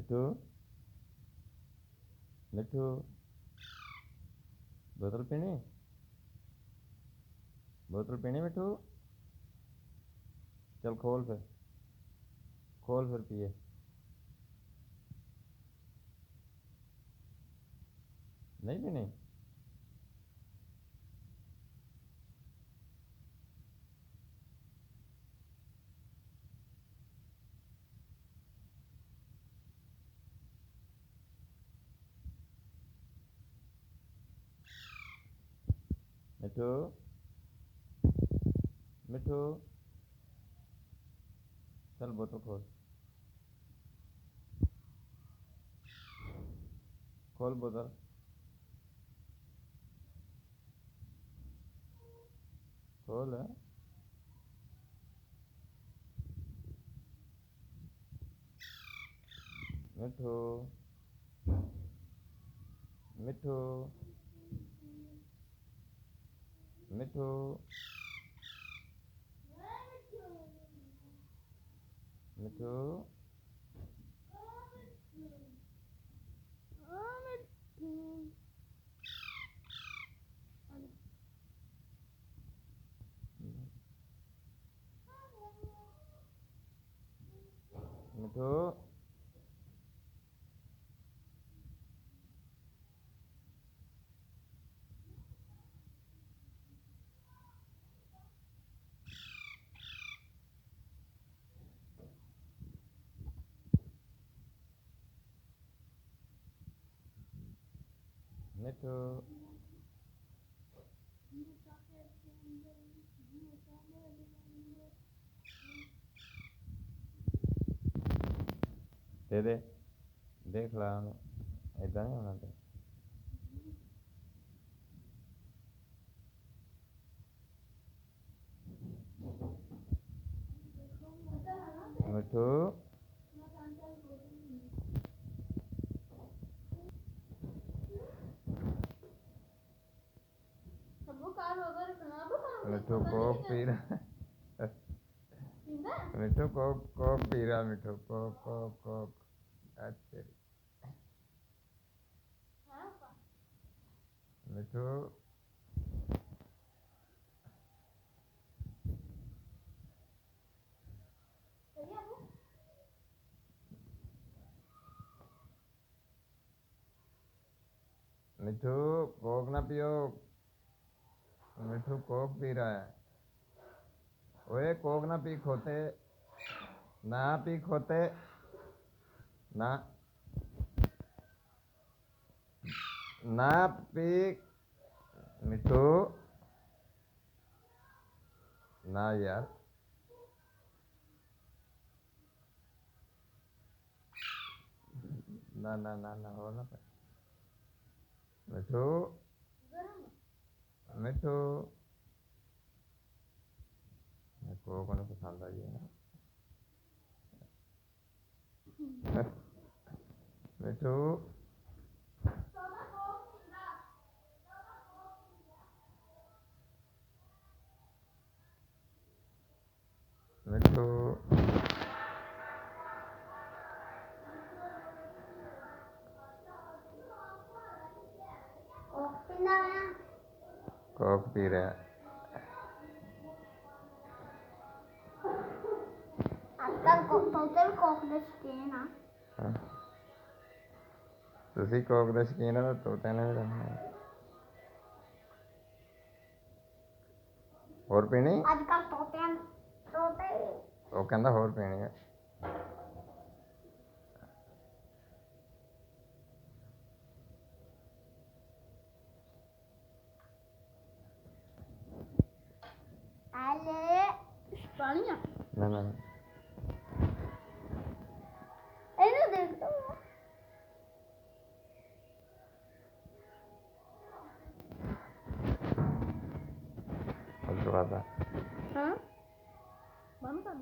मिठू मिठू बोतल पीनी बोतल पीनी मिठू। चल खोल फिर पिए। नहीं पीनी। मिठू मिठू चल बोतल खोल खोल बोतल। खोल मिठू मिठू मिठू मिठू मिठू मिठू दे दे देख ला इदा नहीं होना ते। मिठू मिठू कोक पी रहा मिठू कोक कोक पी रहा मिठू कोक कोक कोक। अच्छा मिठू मिठू कोक ना पियो। मिठू कोक पी रहा है। ओए कोक ना पी खोते ना पी खोते ना ना पी मिठू ना यार ना ना ना ना हो ना मिठू मिठू कोक उन्हें पसंद आई है मिठू मिठू कोक पी रहा है। ਤੁਸੀਂ ਕੋਕ ਦੇ ਸ਼ੌਕੀਨ ਹੋ ਤਾਂ ਤੋਤੇ ਨੇ ਵੀ ਰਹਿਣਾ। ਹੋਰ ਪੀਣੀ ਅੱਜ ਕੱਲ ਤੋਤੇ ਉਹ ਕਹਿੰਦਾ ਹੋਰ ਪੀਣੀ ਹੈ। ਨਾ ਨਾ ਇਹਨੂੰ ਦੇਖ ਤੋ ਦਰਵਾਜ਼ਾ ਹਾਂ ਬੰਦ ਕਰ